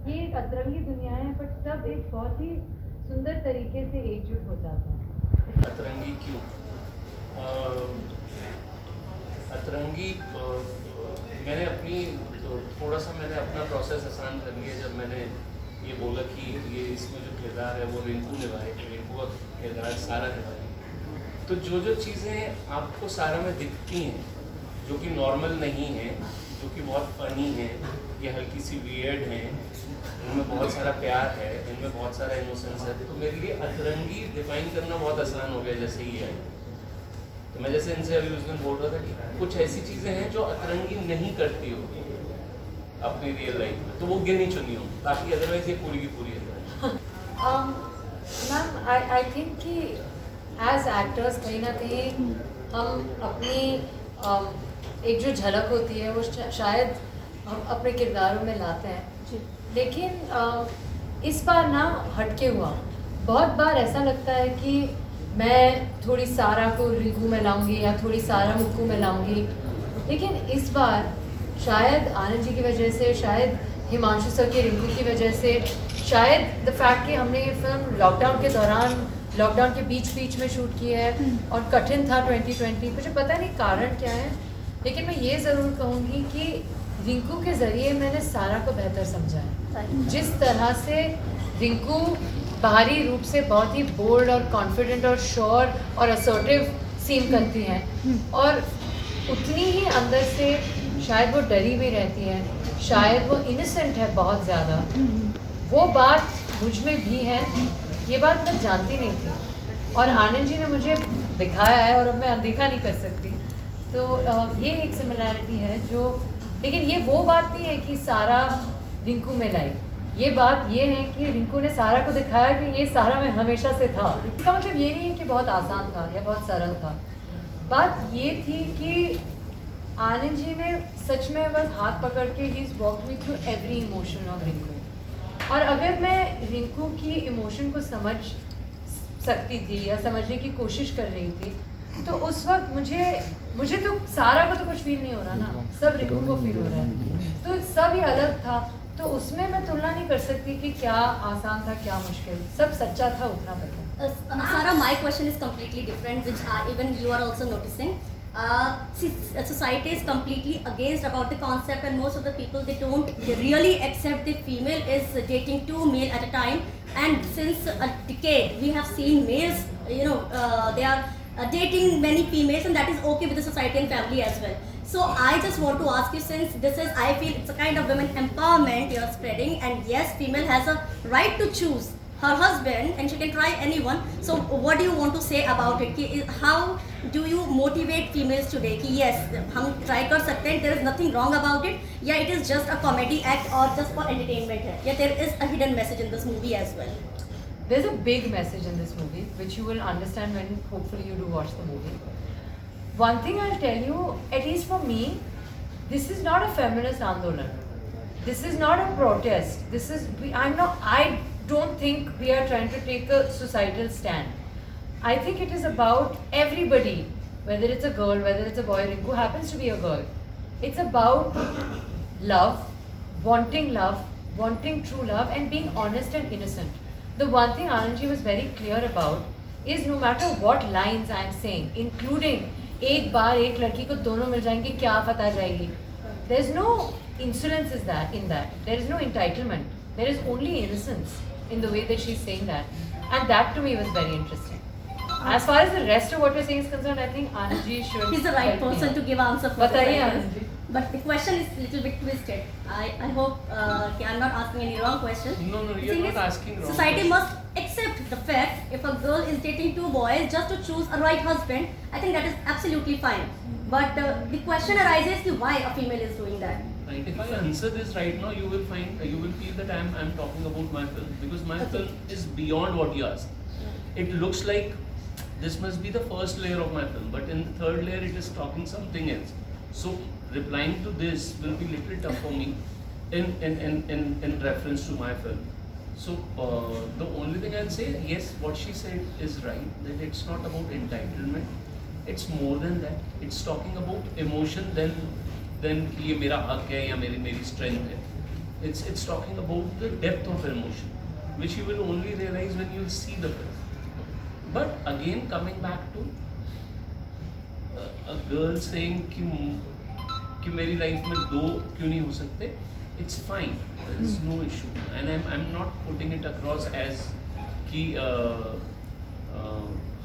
ये एक अतरंगी दुनिया है, बट सब एक बहुत ही सुंदर तरीके से एकजुट हो जाता है। अतरंगी क्यों? अतरंगी मैंने अपनी थोड़ा सा मैंने अपना प्रोसेस आसान कर लिया जब मैंने ये बोला कि ये इसमें जो किरदार है वो रिंकू निभाए, रिंकू का किरदार सारा निभाए। तो जो जो चीज़ें आपको सारा में दिखती हैं जो कि नॉर्मल नहीं है, जो कि बहुत फनी है, ये हल्की सी वियर्ड हैं, इनमें बहुत सारा प्यार है, इनमें बहुत सारा इमोशंस है, तो मेरे लिए अतरंगी डिफाइन करना बहुत आसान हो गया जैसे ही आई। तो मैं जैसे इनसे अभी उस दिन बोल रहा था कि कुछ ऐसी चीज़ें हैं जो अतरंगी नहीं करती हो अपनी रियल लाइफ में, तो वो गिनी चुनी हो, बाकी अदरवाइज ये पूरी की पूरी है। मैम आई थिंक कि एज एक्टर्स कहीं ना कहीं हम अपनी एक जो झलक होती है वो शायद हम अपने किरदारों में लाते हैं, लेकिन इस बार ना हटके हुआ। बहुत बार ऐसा लगता है कि मैं थोड़ी सारा को रिंकू में लाऊंगी या थोड़ी सारा मुक्कू में लाऊंगी, लेकिन इस बार शायद आनंद जी की वजह से, शायद हिमांशु सर की रिंकू की वजह से, शायद द फैक्ट कि हमने ये फिल्म लॉकडाउन के दौरान, लॉकडाउन के बीच में शूट की है और कठिन था 2020, मुझे पता नहीं कारण क्या है, लेकिन मैं ये ज़रूर कहूँगी कि रिंकू के ज़रिए मैंने सारा को बेहतर समझा है। जिस तरह से रिंकू बाहरी रूप से बहुत ही बोल्ड और कॉन्फिडेंट और श्योर और असर्टिव सीन करती हैं, और उतनी ही अंदर से शायद वो डरी भी रहती है, शायद वो इनोसेंट है बहुत ज़्यादा। वो बात मुझ में भी है, ये बात मैं जानती नहीं थी और आनंद जी ने मुझे दिखाया है और अब मैं अनदेखा नहीं कर सकती। तो ये एक सिमिलैरिटी है जो, लेकिन ये वो बात नहीं है कि सारा रिंकू में लाई। ये बात ये है कि रिंकू ने सारा को दिखाया कि ये सारा में हमेशा से था। इसका मतलब ये नहीं है कि बहुत आसान था या बहुत सरल था। बात ये थी कि आनंद जी ने सच में बस हाथ पकड़ के ही walk me through every emotion of Rinku, और अगर मैं रिंकू की इमोशन को समझ सकती थी या समझने की कोशिश कर रही थी, तो उस वक्त मुझे तो सारा को तो कुछ फील नहीं हो रहा ना, सब रिंकू को फील हो रहा है, तो सब ही अलग था। तो उसमें मैं तुलना नहीं कर सकती कि क्या आसान था क्या मुश्किल, सब सच्चा था उतना पता। Sarah, my question is completely different, which even you are also noticing. Society is completely against about the concept, and most of the people they don't really accept the female is dating two male at a time. And since a decade, we have seen males, they are dating many females, and that is okay with the society and family as well. So I just want to ask you, since this is, I feel it's a kind of women empowerment you are spreading, and yes, female has a right to choose her husband and she can try anyone. So what do you want to say about it? How do you motivate females today कि yes हम try कर सकते हैं, there is nothing wrong about it, या it is just a comedy act or just for entertainment है, या there is a hidden message in this movie as well? There's a big message in this movie which you will understand when hopefully you do watch the movie. One thing I'll tell you, at least for me, this is not a feminist andolan. This is not a protest. I don't think we are trying to take a societal stand. I think it is about everybody, whether it's a girl, whether it's a boy. Rinku happens to be a girl. It's about love, wanting true love, and being honest and innocent. The one thing Anandji was very clear about is no matter what lines I am saying, including एक बार एक लड़की को दोनों मिल जाएंगे क्या आफत आ जाएगी, there is no insolence in that, there is no entitlement, there is only innocence in the way that she's saying that, and that to me was very interesting. As far as the rest of what you're saying is concerned, I think Anandji should. He's the right person to give answer for बताइए this. Anandji. But the question is a little bit twisted. I hope I'm not asking any wrong question. No, you're not asking wrong. Society must accept the fact if a girl is dating two boys just to choose a right husband. I think that is absolutely fine. But the question arises ki why a female is doing that. Right. If I answer this right now, you will feel that I'm talking about my film, because my film is beyond what you asked. It looks like this must be the first layer of my film, but in the third layer it is talking something else. So replying to this will be little tough for me in reference to my film. So the only thing I'll say, yes, what she said is right, that it's not about entitlement, it's more than that. It's talking about emotion than कि ये मेरा हक है या मेरी strength है. It's talking about the depth of emotion, which you will only realize when you see the film. But again, coming back to a girl saying कि मेरी लाइफ में दो क्यों नहीं हो सकते, it's fine, there is no issue, and I'm not putting it across as कि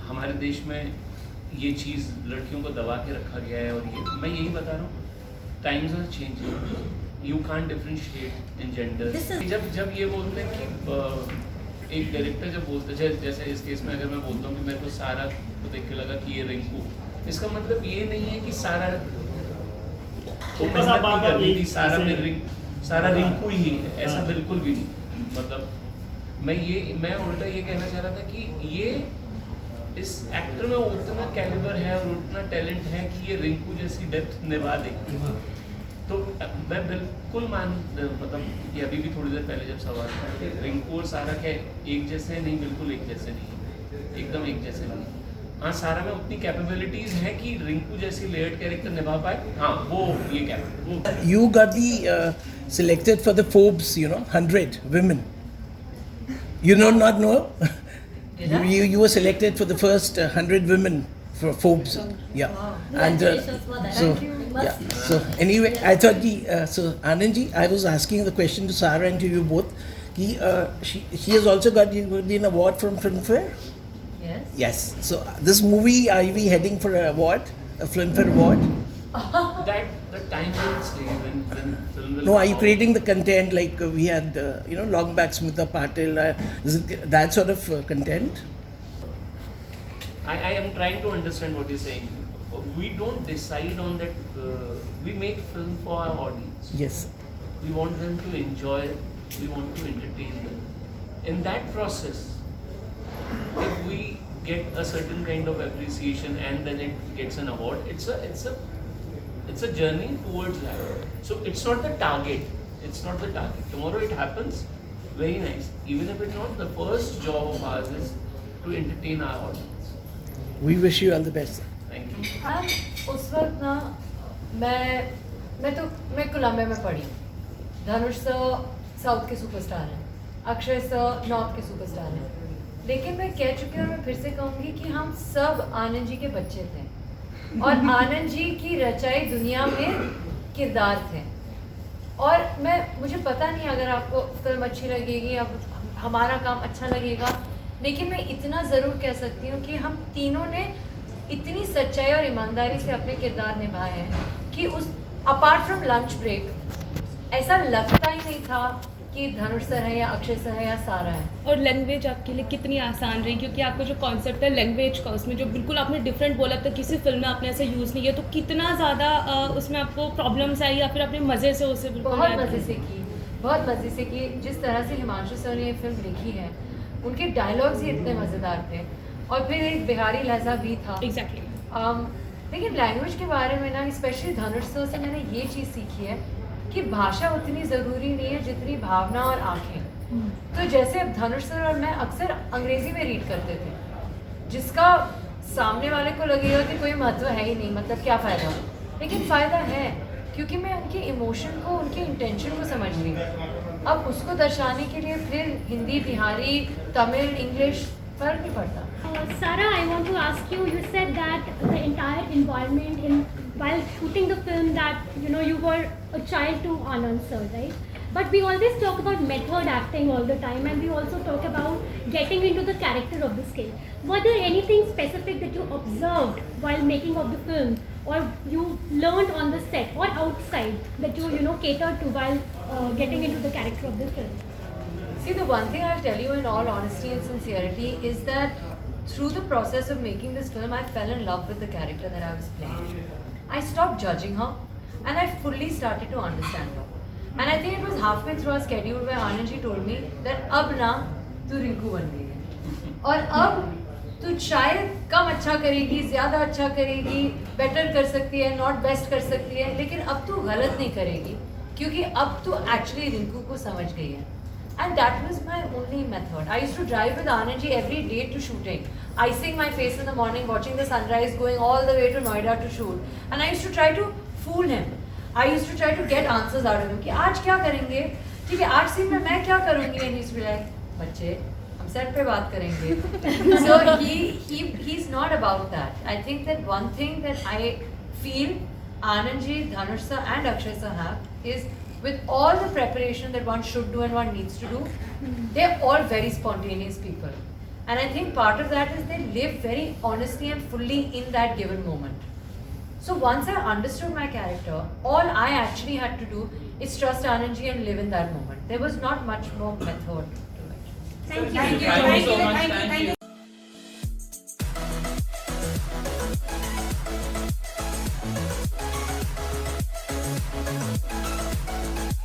हमारे देश में ये चीज़ लड़कियों को दबा के रखा गया है, और ये मैं यही बता रहा हूँ, times are changing, you can't differentiate in gender. जब ये बोलते हैं कि एक डायरेक्टर जब बोलते हैं, जैसे इस केस में अगर मैं बोलता हूँ कि मेरे को सारा को देख के लगा कि ये रिंकू, इसका मतलब ये नहीं है कि सारा तो सारा रिंकू ही है, ऐसा बिल्कुल भी नहीं। मतलब मैं उल्टा ये कहना चाह रहा था कि ये इस एक्टर में उतना कैलिबर है और उतना टैलेंट है कि ये रिंकू जैसी डेप्थ निभा दे। तो मैं बिल्कुल मतलब कि अभी भी थोड़ी देर पहले जब सवाल था, रिंकू और सारा क्या एक जैसे नहीं, बिल्कुल एक जैसे नहीं, एकदम एक जैसे नहीं। हाँ, सारा में उतनी कैपेबिलिटीज हैं कि रिंकू जैसी लेयर्ड कैरेक्टर निभा पाए, हाँ वो ये capability. You got the selected for the Forbes, 100 women. You not know? You were selected for the first 100 women for Forbes. Yeah. And Congratulations for that. so Thank you. yeah. So anyway, I thought so Anand ji, I was asking the question to Sarah and to you both. She has also got an award from Filmfare. Yes. Yes. So this movie, are we heading for an award, a Filmfare award? That the time will stay when film will. No, are you creating the content like we had, long back Smita Patil? Is it that sort of content? I am trying to understand what you're saying. We don't decide on that. We make film for our audience. Yes. We want them to enjoy. We want to entertain them. In that process, if we get a certain kind of appreciation and then it gets an award, it's a journey towards that. So it's not the target. It's not the target. Tomorrow it happens, very nice. Even if it's not, the first job of ours is to entertain our audience. We wish you all the best. Thank you. उस वक्त ना मैं Colombia में पढ़ी। धनुष sir south के superstar हैं, Akshay sir north के superstar हैं, लेकिन मैं कह चुकी हूँ और मैं फिर से कहूँगी कि हम सब आनंद जी के बच्चे थे और आनंद जी की रचाई दुनिया में किरदार थे। और मुझे पता नहीं अगर आपको फिल्म अच्छी लगेगी, अब हमारा काम अच्छा लगेगा, लेकिन मैं इतना ज़रूर कह सकती हूँ कि हम तीनों ने इतनी सच्चाई और ईमानदारी से अपने किरदार निभाए हैं कि उस अपार्ट फ्रॉम लंच ब्रेक ऐसा लगता ही नहीं था कि धनुष सर है या अक्षय सर है या सारा है। और लैंग्वेज आपके लिए कितनी आसान रही, क्योंकि आपका जो कॉन्सेप्ट है लैंग्वेज का, उसमें जो बिल्कुल आपने डिफरेंट बोला था, किसी फिल्म में आपने ऐसा यूज़ नहीं किया, तो कितना ज़्यादा उसमें आपको प्रॉब्लम्स आई या फिर अपने मज़े से उसे बिल्कुल बहुत मज़े से की। जिस तरह से हिमांशु सर ने ये फिल्म लिखी है, उनके डायलॉग्स ही इतने मज़ेदार थे और फिर एक बिहारी लहजा भी था। एग्जैक्टली। लेकिन लैंग्वेज के बारे में ना, स्पेशली धनुष सर से मैंने ये चीज़ सीखी है कि भाषा उतनी ज़रूरी नहीं है जितनी भावना और आँखें। तो जैसे अब धनुष सर और मैं अक्सर अंग्रेज़ी में रीड करते थे, जिसका सामने वाले को लगेगा कि कोई महत्व है ही नहीं, मतलब क्या फ़ायदा, लेकिन फ़ायदा है क्योंकि मैं उनके इमोशन को, उनके इंटेंशन को समझ रही हूँ। अब उसको दर्शाने के लिए फिर हिंदी, बिहारी, तमिल, इंग्लिश फ़र्क नहीं पड़ता। Sarah, I want to ask you, you said that the entire environment while shooting the film that, you were a child to Anand sir, right? But we always talk about method acting all the time, and we also talk about getting into the character of the scale. Were there anything specific that you observed while making of the film, or you learned on the set or outside that you catered to while getting into the character of the film? See, the one thing I'll tell you in all honesty and sincerity is that through the process of making this film, I fell in love with the character that I was playing. I stopped judging her and I fully started to understand her. And I think it was halfway through our schedule where Anand ji told me that अब ना तू रिंकू बन गई है और अब तू शायद कम अच्छा करेगी, ज़्यादा अच्छा करेगी, बेटर कर सकती है, नॉट बेस्ट कर सकती है, लेकिन अब तू गलत नहीं करेगी क्योंकि अब तू एक्चुअली रिंकू को समझ गई है। And that was my only method. I used to drive with Anand ji every day to shooting, icing my face in the morning, watching the sunrise, going all the way to Noida to shoot. And I used to try to fool him. I used to try to get answers out of him. कि आज क्या करेंगे? ठीक है 8 scene में मैं क्या करूँगी एंड ही लाइक बच्चे हम सेट पे बात करेंगे so he's not about that. I think that one thing that I feel Anand ji, Dhanush sir and Akshay sir have is with all the preparation that one should do and one needs to do, they're all very spontaneous people. And I think part of that is they live very honestly and fully in that given moment. So once I understood my character, all I actually had to do is trust Anand ji and live in that moment. There was not much more method to it. Thank you. Thank you so much. Thank you.